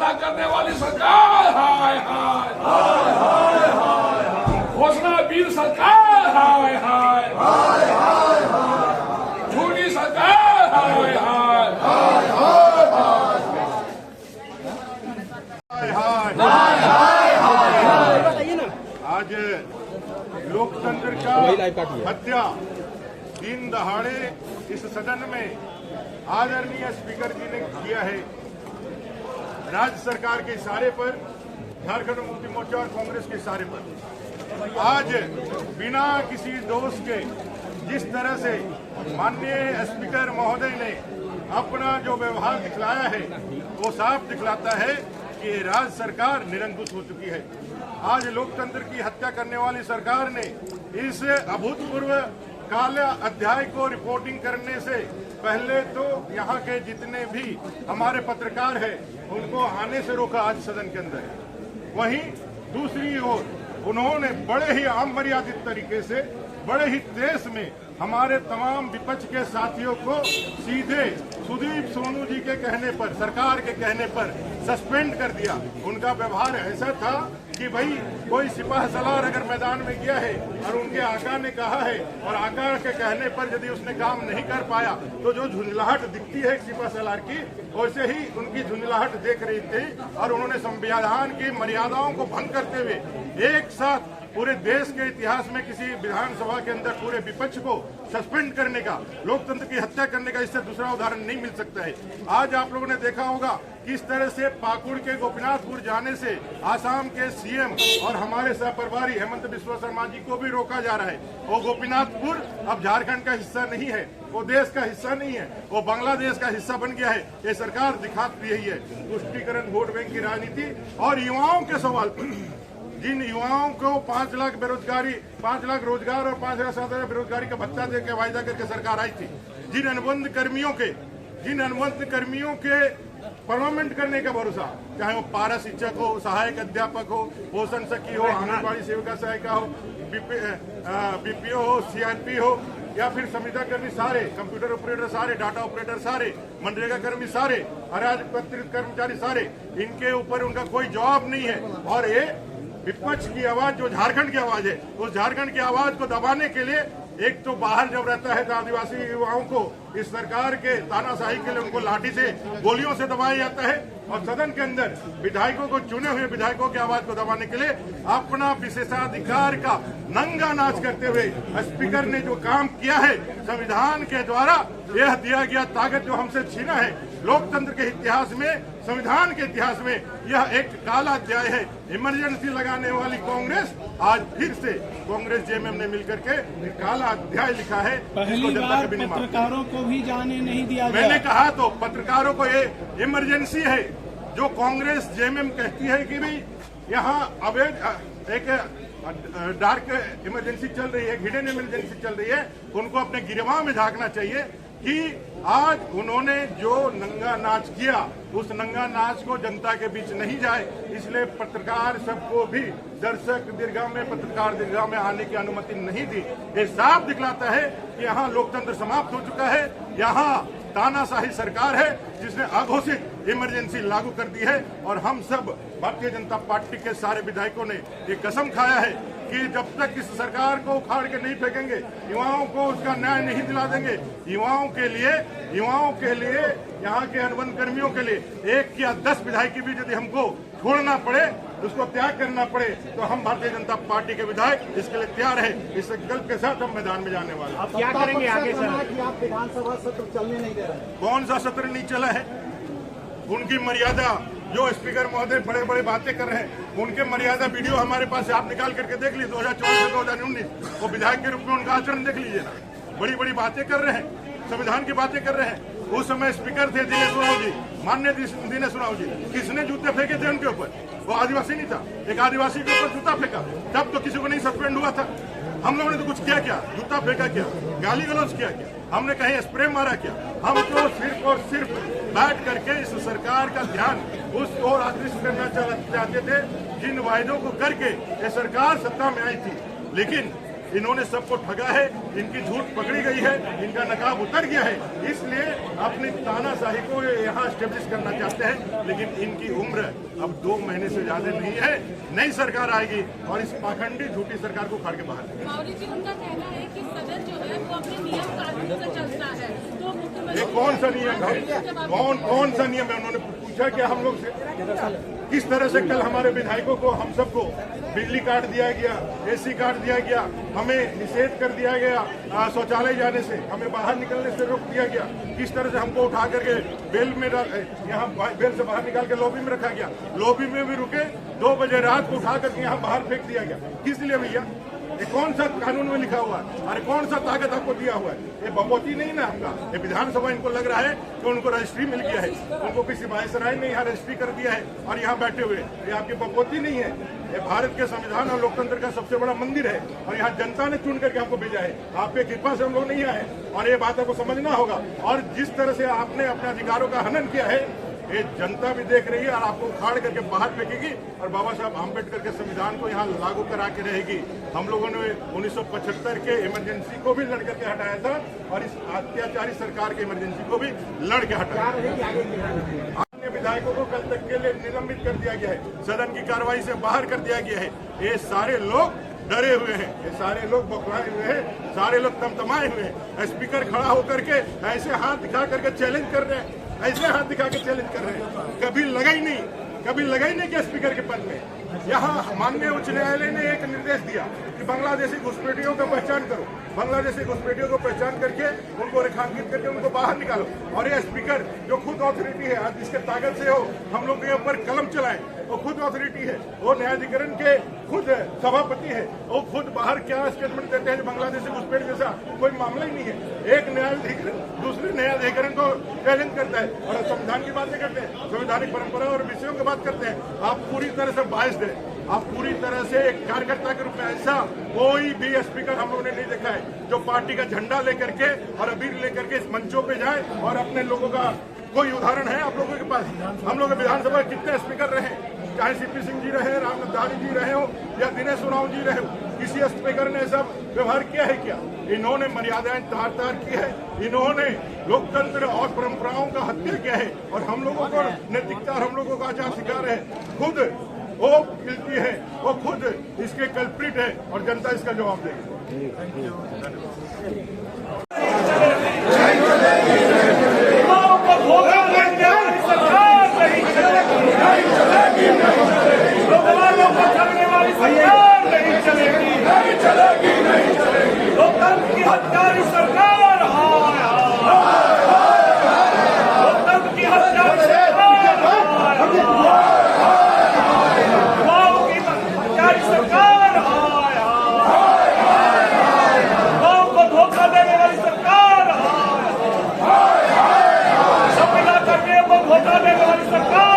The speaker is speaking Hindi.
हत्या करने वाली सरकार, हाय हाय हाय हाय हाय, घोषणा वीर सरकार, हाय हाय हाय हाय हाय, झूठी सरकार, हाय हाय हाय हाय हाय। आज लोकतंत्र का हत्या दिन दहाड़े इस सदन में आदरणीय स्पीकर जी ने किया है। राज्य सरकार के इशारे पर, झारखंड मुक्ति मोर्चा और कांग्रेस के इशारे पर आज बिना किसी दोष के जिस तरह से माननीय स्पीकर महोदय ने अपना जो व्यवहार दिखलाया है वो साफ दिखलाता है कि राज्य सरकार निरंकुश हो चुकी है। आज लोकतंत्र की हत्या करने वाली सरकार ने इस अभूतपूर्व काला अध्याय को रिपोर्टिंग करने से पहले तो यहाँ के जितने भी हमारे पत्रकार हैं उनको आने से रोका आज सदन के अंदर। वहीं दूसरी ओर उन्होंने बड़े ही अमर्यादित तरीके से, बड़े ही तेज में हमारे तमाम विपक्ष के साथियों को सीधे सुदीप सोनू जी के कहने पर, सरकार के कहने पर सस्पेंड कर दिया। उनका व्यवहार ऐसा था कि भाई कोई सिपाह सलार अगर मैदान में गया है और उनके आका ने कहा है और आका के कहने पर यदि उसने काम नहीं कर पाया तो जो झुंझलाहट दिखती है सिपाह सलार की, वैसे ही उनकी झुंझलाहट देख रही थी। और उन्होंने संविधान की मर्यादाओं को भंग करते हुए एक साथ पूरे देश के इतिहास में किसी विधानसभा के अंदर पूरे विपक्ष को सस्पेंड करने का, लोकतंत्र की हत्या करने का इससे दूसरा उदाहरण नहीं मिल सकता है। आज आप लोगों ने देखा होगा किस तरह से पाकुड़ के गोपीनाथपुर जाने से आसाम के सीएम और हमारे सहप्रभारी हेमंत बिस्वा शर्मा जी को भी रोका जा रहा है। वो गोपीनाथपुर अब झारखंड का हिस्सा नहीं है, वो देश का हिस्सा नहीं है, वो बांग्लादेश का हिस्सा बन गया है। ये सरकार दिखाती रही है तुष्टीकरण, वोट बैंक की राजनीति। और युवाओं के सवाल पर, जिन युवाओं को 5 लाख बेरोजगारी, 5 लाख रोजगार और 5,000 बेरोजगारी का भत्ता देकर वायदा करके सरकार आई थी, जिन अनुबंध कर्मियों के परमानेंट करने का भरोसा, चाहे वो पारा शिक्षक हो, सहायक अध्यापक हो, पोषण सखी हो, आंगनबाड़ी सेविका सहायिका हो, बीपीओ हो, सीआरपी हो, या फिर संविदा कर्मी सारे, कंप्यूटर ऑपरेटर सारे, डाटा ऑपरेटर सारे, मनरेगा कर्मी सारे, अराजपत्रित कर्मचारी सारे, इनके ऊपर उनका कोई जवाब नहीं है। और ये विपक्ष की आवाज जो झारखंड की आवाज है, उस झारखंड की आवाज को दबाने के लिए एक तो बाहर जब रहता है तो आदिवासी युवाओं को इस सरकार के तानाशाही के लिए उनको लाठी से, गोलियों से दबाया जाता है, और सदन के अंदर विधायकों को, चुने हुए विधायकों की आवाज को दबाने के लिए अपना विशेषाधिकार का नंगा नाच करते हुए स्पीकर ने जो काम किया है, संविधान के द्वारा यह दिया गया ताकत जो हमसे छीना है, लोकतंत्र के इतिहास में, संविधान के इतिहास में यह एक काला अध्याय है। इमरजेंसी लगाने वाली कांग्रेस आज फिर से कांग्रेस जेएमएम ने मिलकर के काला अध्याय लिखा है। पहली बार पत्रकारों को भी जाने नहीं दिया गया। मैंने कहा तो पत्रकारों को ये इमरजेंसी है जो कांग्रेस जेएमएम कहती है कि भाई यहाँ अवैध एक डार्क इमरजेंसी चल रही है, हिडन इमरजेंसी चल रही है, उनको अपने गिरवा में झांकना चाहिए कि आज उन्होंने जो नंगा नाच किया, उस नंगा नाच को जनता के बीच नहीं जाए, इसलिए पत्रकार सबको भी दर्शक दीर्घा में, पत्रकार दीर्घा में आने की अनुमति नहीं दी। ये साफ दिखलाता है कि यहाँ लोकतंत्र समाप्त हो चुका है, यहाँ तानाशाही सरकार है जिसने अघोषित इमरजेंसी लागू कर दी है। और हम सब भारतीय जनता पार्टी के सारे विधायकों ने ये कसम खाया है कि जब तक इस सरकार को उखाड़ के नहीं फेंकेंगे, युवाओं को उसका न्याय नहीं दिला देंगे, युवाओं के लिए यहाँ के अनुबंध कर्मियों के लिए 1 या 10 विधायक भी यदि हमको छोड़ना पड़े, उसको त्याग करना पड़े, तो हम भारतीय जनता पार्टी के विधायक इसके लिए तैयार है। इस संकल्प के साथ हम मैदान में जाने वाले हैं। आप क्या करेंगे आगे सर? आप विधानसभा सत्र चलने नहीं दे रहे। कौन सा सत्र नहीं चला है? उनकी मर्यादा, जो स्पीकर महोदय बड़े बड़े बातें कर रहे हैं, उनके मर्यादा वीडियो हमारे पास है, आप निकाल करके देख लीजिए 2014 से 2019, वो विधायक के रूप में उनका आचरण देख लीजिए ना। बड़ी बड़ी बातें कर रहे हैं, संविधान की बातें कर रहे हैं। उस समय स्पीकर थे दिनेश राव जी, माननीय दिनेश राव जी, किसने जूते फेंके थे उनके ऊपर? वो आदिवासी नहीं था, एक आदिवासी के ऊपर जूता फेंका, तब तो किसी को नहीं सस्पेंड हुआ था। हम लोगों ने तो कुछ किया क्या? जूता फेंका क्या? गाली गलौज किया क्या? हमने कहीं स्प्रे मारा क्या? हम तो सिर्फ और सिर्फ बैठ करके इस सरकार का ध्यान उस ओर आकृष्ट करना चाहते थे जिन वायदों को करके ये सरकार सत्ता में आई थी। लेकिन इन्होंने सबको ठगा है, इनकी झूठ पकड़ी गई है, इनका नकाब उतर गया है, इसलिए अपनी तानाशाही को यहाँ एस्टेब्लिश करना चाहते हैं। लेकिन इनकी उम्र अब 2 महीने से ज्यादा नहीं है। नई सरकार आएगी और इस पाखंडी झूठी सरकार को उखाड़ के बाहर निकालेगी। मावड़ी जी, उनका कहना है कि सदन जो है वो अपने नियम कानून से चलता है, तो मुख्यमंत्री ये कौन सा नियम है? कौन सा नियम है? उन्होंने पूछा क्या हम लोग से? किस तरह से कल हमारे विधायकों को, हम सबको बिजली काट दिया गया, एसी काट दिया गया, हमें निषेध कर दिया गया शौचालय जाने से, हमें बाहर निकलने से रोक दिया गया। किस तरह से हमको उठा करके बेल में यहाँ बेल से बाहर निकाल के लॉबी में रखा गया, लॉबी में भी रुके, 2 बजे रात को उठा करके यहाँ बाहर फेंक दिया गया। किस लिए भैया? ये कौन सा कानून में लिखा हुआ है? अरे कौन सा ताकत आपको दिया हुआ है? ये बमोती नहीं ना आपका। ये विधानसभा इनको लग रहा है कि उनको रजिस्ट्री मिल गया है, उनको किसी वायसराय ने यहाँ रजिस्ट्री कर दिया है और यहाँ बैठे हुए। ये आपकी बमोती नहीं है, ये भारत के संविधान और लोकतंत्र का सबसे बड़ा मंदिर है और यहाँ जनता ने चुन करके हमको भेजा है। आपके कृपा से हम लोग नहीं आए और ये बात आपको समझना होगा। और जिस तरह से आपने अपने अधिकारों का हनन किया है, ये जनता भी देख रही है और आपको उखाड़ करके बाहर फेंकेगी और बाबा साहब आम्बेडकर के संविधान को यहाँ लागू करा के रहेगी। हम लोगों ने 1975 के इमरजेंसी को भी लड़ करके हटाया था और इस अत्याचारी सरकार के इमरजेंसी को भी लड़ के हटाया। अन्य विधायकों को कल तक के लिए निलंबित कर दिया गया है, सदन की कार्रवाई से बाहर कर दिया गया है। ये सारे लोग डरे हुए हैं, ये सारे लोग बौखलाए हुए हैं, सारे लोग तमतमाए हुए हैं। स्पीकर खड़ा होकर के ऐसे हाथ दिखा करके चैलेंज कर रहे हैं, ऐसे हाथ दिखा के चैलेंज कर रहे हैं। कभी लगा ही नहीं कि स्पीकर के पद में। यहाँ माननीय उच्च न्यायालय ने एक निर्देश दिया कि बांग्लादेशी घुसपैठियों का पहचान करो, बांग्लादेशी घुसपैठियों को पहचान करके उनको रेखांकित करके उनको बाहर निकालो। और ये स्पीकर जो खुद अथॉरिटी है, आज जिसके ताकत से हो हम लोग के ऊपर कलम चलाए, वो खुद अथॉरिटी है, वो न्यायाधिकरण के खुद सभापति है, वो खुद बाहर क्या स्टेटमेंट देते हैं बांग्लादेशी घुसपैठ जैसा कोई मामला ही नहीं है। एक न्यायाधिकरण दूसरे न्यायाधिकरण को चैलेंज करता है और संविधान की बातें करते हैं, संवैधानिक परंपरा और विषयों की बात करते हैं। आप पूरी तरह से बायस्ड है, आप पूरी तरह से एक कार्यकर्ता के रूप में ऐसा कोई भी स्पीकर हम लोगों ने नहीं देखा है जो पार्टी का झंडा लेकर के और अबीर लेकर के इस मंचों पे जाए। और अपने लोगों का कोई उदाहरण है आप लोगों के पास? हम लोग विधानसभा कितने स्पीकर रहे, चाहे सीपी सिंह जी रहे, राम नंदानी जी रहे हो या दिनेश उरांव जी रहे हो, किसी स्पीकर ने ऐसा व्यवहार किया है क्या? इन्होंने मर्यादाएं तार तार की है, इन्होंने लोकतंत्र और परंपराओं का हत्या किया है और हम लोगों को नैतिकता और हम लोगों का आचार सिखा रहे हैं। खुद वो मिलती है, वो खुद इसके कल्प्रिट है और जनता इसका जवाब देगी। लोकतंत्र की हत्यारी सरकार, लोकतंत्र की हत्यारी सरकार, गाँव को धोखा देने वाली सरकार, संविदा कर्मियों को धोखा देने वाली सरकार।